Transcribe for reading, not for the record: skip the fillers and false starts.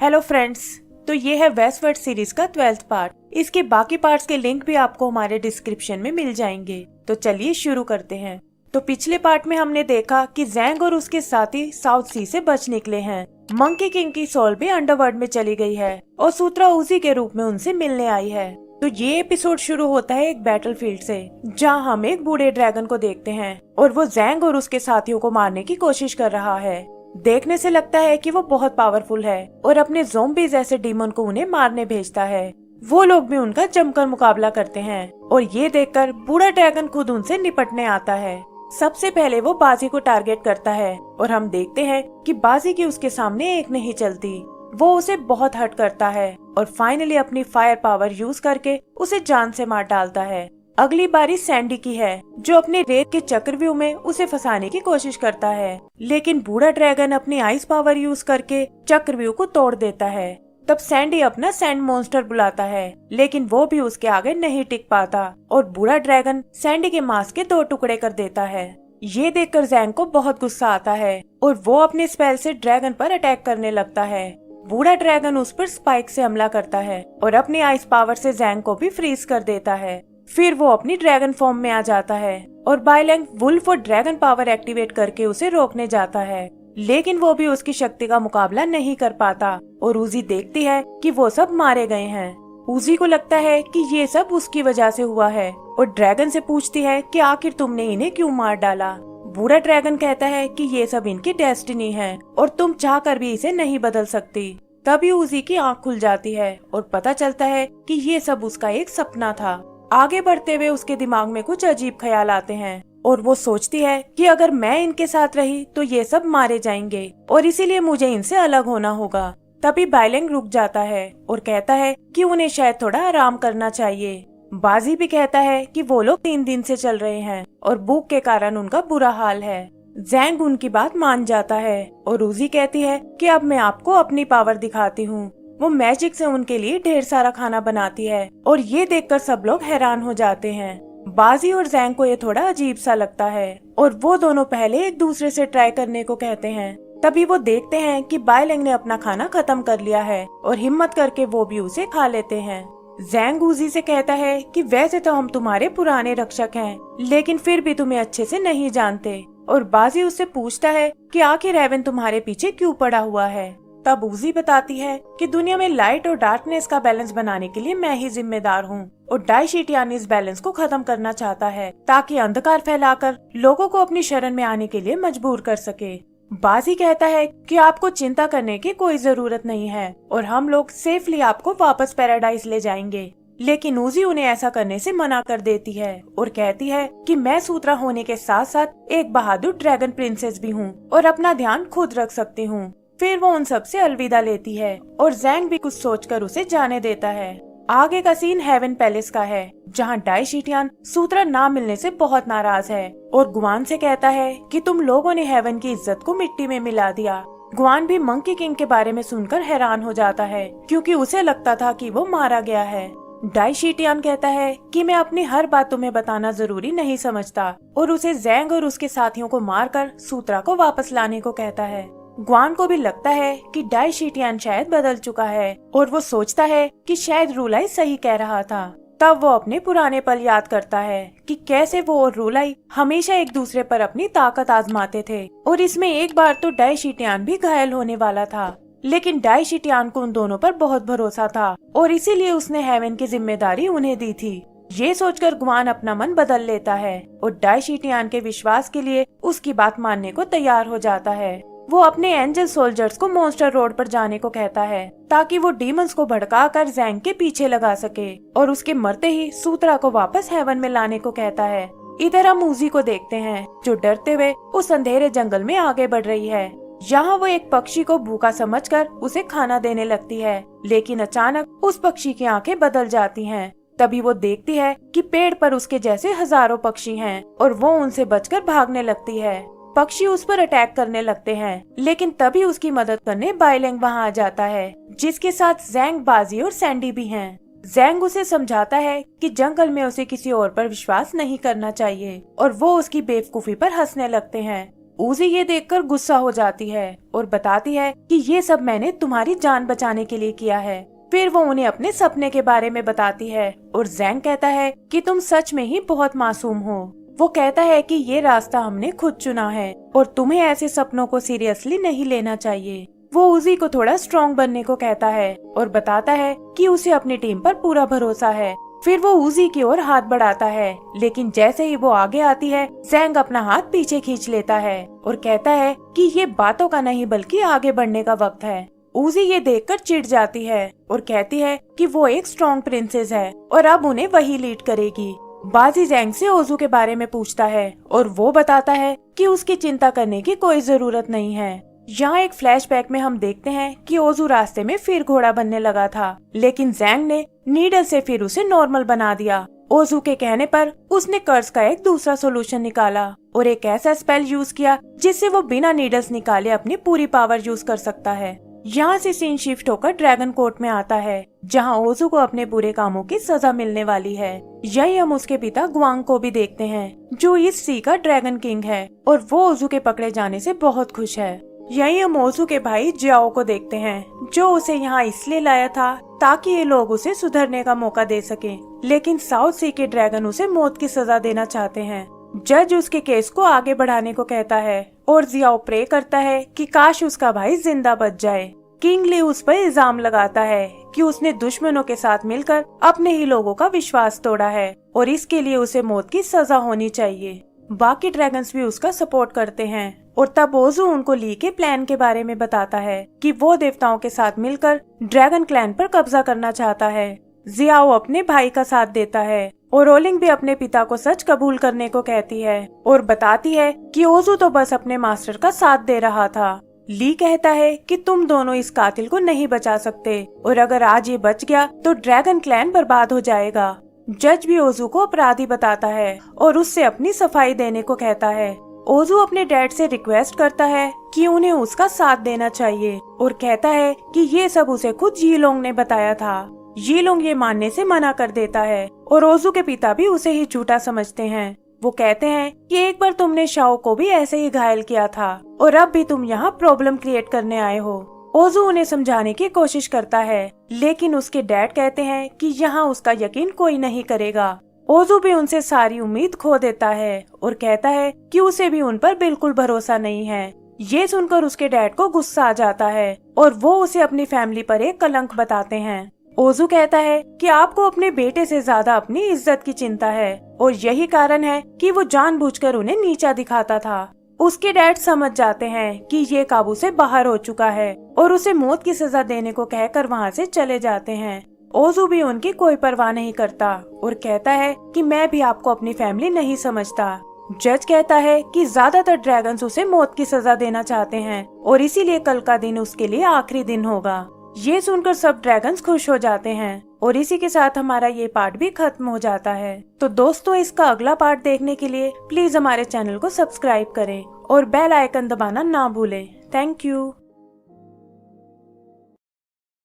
Hello friends, तो ये है वेस्टवर्ड सीरीज का 12th पार्ट। इसके बाकी पार्ट्स के लिंक भी आपको हमारे डिस्क्रिप्शन में मिल जाएंगे। तो चलिए शुरू करते हैं। तो पिछले पार्ट में हमने देखा कि ज़ैंग और उसके साथी साउथ सी से बच निकले हैं। मंकी किंग की सोल भी अंडरवर्ल्ड में चली गई है और सूत्रा उसी के रूप में उनसे मिलने आई है। तो ये एपिसोड शुरू होता है एक बैटलफील्ड से, जहां हम एक बूढ़े ड्रैगन को देखते हैं और वो ज़ैंग और उसके साथियों को मारने की कोशिश कर रहा है। देखने से लगता है कि वो बहुत पावरफुल है और अपने ज़ॉम्बी जैसे डीमन को उन्हें मारने भेजता है। वो लोग भी उनका जमकर मुकाबला करते हैं और ये देखकर बूढ़ा ड्रैगन खुद उनसे निपटने आता है। सबसे पहले वो बाजी को टारगेट करता है और हम देखते हैं कि बाजी की उसके सामने एक नहीं चलती। वो उसे बहुत हर्ट करता है और फाइनली अपनी फायर पावर यूज करके उसे जान से मार डालता है। अगली बारी सैंडी की है, जो अपने रेत के चक्रव्यूह में उसे फंसाने की कोशिश करता है, लेकिन बूढ़ा ड्रैगन अपनी आइस पावर यूज करके चक्रव्यूह को तोड़ देता है। तब सैंडी अपना सैंड मॉन्स्टर बुलाता है, लेकिन वो भी उसके आगे नहीं टिक पाता और बूढ़ा ड्रैगन सैंडी के मांस के 2 टुकड़े कर देता है। ये देखकर ज़ैंग को बहुत गुस्सा आता है और वो अपने स्पेल से ड्रैगन पर अटैक करने लगता है। बूढ़ा ड्रैगन उस पर स्पाइक से हमला करता है और अपनी आइस पावर से ज़ैंग को भी फ्रीज कर देता है। फिर वो अपनी ड्रैगन फॉर्म में आ जाता है और बाइलैंग वुल्फ और ड्रैगन पावर एक्टिवेट करके उसे रोकने जाता है, लेकिन वो भी उसकी शक्ति का मुकाबला नहीं कर पाता और उजी देखती है कि वो सब मारे गए हैं। उजी को लगता है कि ये सब उसकी वजह से हुआ है और ड्रैगन से पूछती है कि आखिर तुमने इन्हें क्यों मार डाला। बूढ़ा ड्रैगन कहता है कि ये सब इनकी डेस्टिनी है और तुम चाह कर भी इसे नहीं बदल सकती। तभी उजी की आँख खुल जाती है और पता चलता है कि ये सब उसका एक सपना था। आगे बढ़ते हुए उसके दिमाग में कुछ अजीब ख्याल आते हैं और वो सोचती है कि अगर मैं इनके साथ रही तो ये सब मारे जाएंगे और इसीलिए मुझे इनसे अलग होना होगा। तभी बाइलैंग रुक जाता है और कहता है कि उन्हें शायद थोड़ा आराम करना चाहिए। बाजी भी कहता है कि वो लोग 3 दिन से चल रहे हैं और भूख के कारण उनका बुरा हाल है। ज़ैंग उनकी बात मान जाता है और उजी कहती है कि अब मैं आपको अपनी पावर दिखाती हूँ। वो मैजिक से उनके लिए ढेर सारा खाना बनाती है और ये देखकर सब लोग हैरान हो जाते हैं। बाजी और ज़ैंग को ये थोड़ा अजीब सा लगता है और वो दोनों पहले एक दूसरे से ट्राई करने को कहते हैं। तभी वो देखते हैं कि बाइलैंग ने अपना खाना खत्म कर लिया है और हिम्मत करके वो भी उसे खा लेते हैं। ज़ैंग उजी से कहता है कि वैसे तो हम तुम्हारे पुराने रक्षक हैं, लेकिन फिर भी तुम्हें अच्छे से नहीं जानते। और बाजी उससे पूछता है कि आखिर हेवन तुम्हारे पीछे क्यों पड़ा हुआ है। तब उजी बताती है कि दुनिया में लाइट और डार्कनेस का बैलेंस बनाने के लिए मैं ही जिम्मेदार हूँ और डाइशिटियान इस बैलेंस को खत्म करना चाहता है ताकि अंधकार फैलाकर लोगों को अपनी शरण में आने के लिए मजबूर कर सके। बाजी कहता है कि आपको चिंता करने की कोई जरूरत नहीं है और हम लोग सेफली आपको वापस पैराडाइज ले जाएंगे, लेकिन उजी उन्हें ऐसा करने से मना कर देती है और कहती है कि मैं सूत्रा होने के साथ साथ एक बहादुर ड्रैगन प्रिंसेस भी हूँ और अपना ध्यान खुद रख सकती हूँ। फिर वो उन सब से अलविदा लेती है और ज़ैंग भी कुछ सोचकर उसे जाने देता है। आगे का सीन हेवन पैलेस का है, जहाँ डाइशिटियान सूत्रा ना मिलने से बहुत नाराज है और गुआन से कहता है कि तुम लोगों ने हेवन की इज्जत को मिट्टी में मिला दिया। गुआन भी मंकी किंग के बारे में सुनकर हैरान हो जाता है, क्योंकि उसे लगता था कि वो मारा गया है। डाइशिटियान कहता है कि मैं अपनी हर बात तुम्हें बताना जरूरी नहीं समझता और उसे ज़ैंग और उसके साथियों को मारकर सूत्रा को वापस लाने को कहता है। गुआन को भी लगता है कि डाइशिटियान शायद बदल चुका है और वो सोचता है कि शायद रूलाई सही कह रहा था। तब वो अपने पुराने पल याद करता है कि कैसे वो और रूलाई हमेशा एक दूसरे पर अपनी ताकत आजमाते थे और इसमें एक बार तो डाइशिटियान भी घायल होने वाला था, लेकिन डाइशिटियान को उन दोनों पर बहुत भरोसा था और इसीलिए उसने हेवन की जिम्मेदारी उन्हें दी थी। ये सोचकर गुआन अपना मन बदल लेता है और डाइशिटियान के विश्वास के लिए उसकी बात मानने को तैयार हो जाता है। वो अपने एंजल सोल्जर्स को मॉन्स्टर रोड पर जाने को कहता है ताकि वो डीमंस को भड़काकर ज़ैंग के पीछे लगा सके और उसके मरते ही सूत्रा को वापस हेवन में लाने को कहता है। इधर हम उजी को देखते हैं, जो डरते हुए उस अंधेरे जंगल में आगे बढ़ रही है। यहाँ वो एक पक्षी को भूखा समझकर उसे खाना देने लगती है, लेकिन अचानक उस पक्षी की आंखें बदल जाती हैं। तभी वो देखती है कि पेड़ पर उसके जैसे हजारों पक्षी हैं और वो उनसे बचकर भागने लगती है। पक्षी उस पर अटैक करने लगते हैं, लेकिन तभी उसकी मदद करने बाइलैंग वहाँ आ जाता है, जिसके साथ ज़ैंग, बाजी और सैंडी भी हैं। ज़ैंग उसे समझाता है कि जंगल में उसे किसी और पर विश्वास नहीं करना चाहिए और वो उसकी बेवकूफी पर हंसने लगते हैं। उजी ये देखकर गुस्सा हो जाती है और बताती है कि ये सब मैंने तुम्हारी जान बचाने के लिए किया है। फिर वो उन्हें अपने सपने के बारे में बताती है और जैंग कहता है कि तुम सच में ही बहुत मासूम हो। वो कहता है कि ये रास्ता हमने खुद चुना है और तुम्हें ऐसे सपनों को सीरियसली नहीं लेना चाहिए। वो उजी को थोड़ा स्ट्रॉन्ग बनने को कहता है और बताता है कि उसे अपनी टीम पर पूरा भरोसा है। फिर वो उजी की ओर हाथ बढ़ाता है, लेकिन जैसे ही वो आगे आती है जैंग अपना हाथ पीछे खींच लेता है और कहता है कि ये बातों का नहीं बल्कि आगे बढ़ने का वक्त है। उजी ये देखकर चिढ़ जाती है और कहती है कि वो एक स्ट्रॉन्ग प्रिंसेस है और अब उन्हें वही लीड करेगी। बाजी जैंग से ओजू के बारे में पूछता है और वो बताता है कि उसकी चिंता करने की कोई जरूरत नहीं है। यहाँ एक फ्लैशबैक में हम देखते हैं कि ओजू रास्ते में फिर घोड़ा बनने लगा था, लेकिन जैंग ने नीडल से फिर उसे नॉर्मल बना दिया। ओजू के कहने पर उसने कर्ज का एक दूसरा सोल्यूशन निकाला और एक ऐसा स्पेल यूज किया जिससे वो बिना नीडल्स निकाले अपनी पूरी पावर यूज कर सकता है। यहाँ से सीन शिफ्ट होकर ड्रैगन कोर्ट में आता है, जहाँ ओजू को अपने बुरे कामों की सजा मिलने वाली है। यही हम उसके पिता गुआंग को भी देखते हैं, जो इस सी का ड्रैगन किंग है और वो ओजू के पकड़े जाने से बहुत खुश है। यही हम ओजू के भाई जियाओ को देखते हैं, जो उसे यहाँ इसलिए लाया था ताकि ये लोग उसे सुधरने का मौका दे सके, लेकिन साउथ सी के ड्रैगन उसे मौत की सजा देना चाहते हैं। जज उसके केस को आगे बढ़ाने को कहता है और जियाओ प्रे करता है कि काश उसका भाई जिंदा बच जाए। किंग ली उस पर इल्जाम लगाता है कि उसने दुश्मनों के साथ मिलकर अपने ही लोगों का विश्वास तोड़ा है और इसके लिए उसे मौत की सजा होनी चाहिए। बाकी ड्रैगन्स भी उसका सपोर्ट करते हैं और तब ओजू उनको ली के प्लान के बारे में बताता है कि वो देवताओं के साथ मिलकर ड्रैगन क्लैन पर कब्जा करना चाहता है। जियाओ अपने भाई का साथ देता है और रोलिंग भी अपने पिता को सच कबूल करने को कहती है और बताती है कि ओजू तो बस अपने मास्टर का साथ दे रहा था। ली कहता है कि तुम दोनों इस कातिल को नहीं बचा सकते और अगर आज ये बच गया तो ड्रैगन क्लैन बर्बाद हो जाएगा। जज भी ओजू को अपराधी बताता है और उससे अपनी सफाई देने को कहता है। ओजू अपने डैड से रिक्वेस्ट करता है कि उन्हें उसका साथ देना चाहिए और कहता है कि ये सब उसे खुद यीलोंग ने बताया था। यीलोंग ये मानने से मना कर देता है और ओजू के पिता भी उसे ही झूठा समझते हैं। वो कहते हैं कि एक बार तुमने शाओ को भी ऐसे ही घायल किया था और अब भी तुम यहाँ प्रॉब्लम क्रिएट करने आए हो। ओजू उन्हें समझाने की कोशिश करता है, लेकिन उसके डैड कहते हैं कि यहाँ उसका यकीन कोई नहीं करेगा। ओजू भी उनसे सारी उम्मीद खो देता है और कहता है कि उसे भी उन पर बिल्कुल भरोसा नहीं है। ये सुनकर उसके डैड को गुस्सा आ जाता है और वो उसे अपनी फैमिली पर एक कलंक बताते हैं। ओजू कहता है कि आपको अपने बेटे से ज्यादा अपनी इज्जत की चिंता है और यही कारण है कि वो जानबूझकर उन्हें नीचा दिखाता था। उसके डैड समझ जाते हैं कि ये काबू से बाहर हो चुका है और उसे मौत की सजा देने को कहकर वहाँ से चले जाते हैं। ओजू भी उनकी कोई परवाह नहीं करता और कहता है कि मैं भी आपको अपनी फैमिली नहीं समझता। जज कहता है कि ज्यादातर ड्रैगन्स उसे मौत की सजा देना चाहते हैं और इसीलिए कल का दिन उसके लिए आखिरी दिन होगा। ये सुनकर सब ड्रैगन्स खुश हो जाते हैं और इसी के साथ हमारा ये पार्ट भी खत्म हो जाता है। तो दोस्तों, इसका अगला पार्ट देखने के लिए प्लीज हमारे चैनल को सब्सक्राइब करें और बेल आइकन दबाना ना भूलें। Thank you.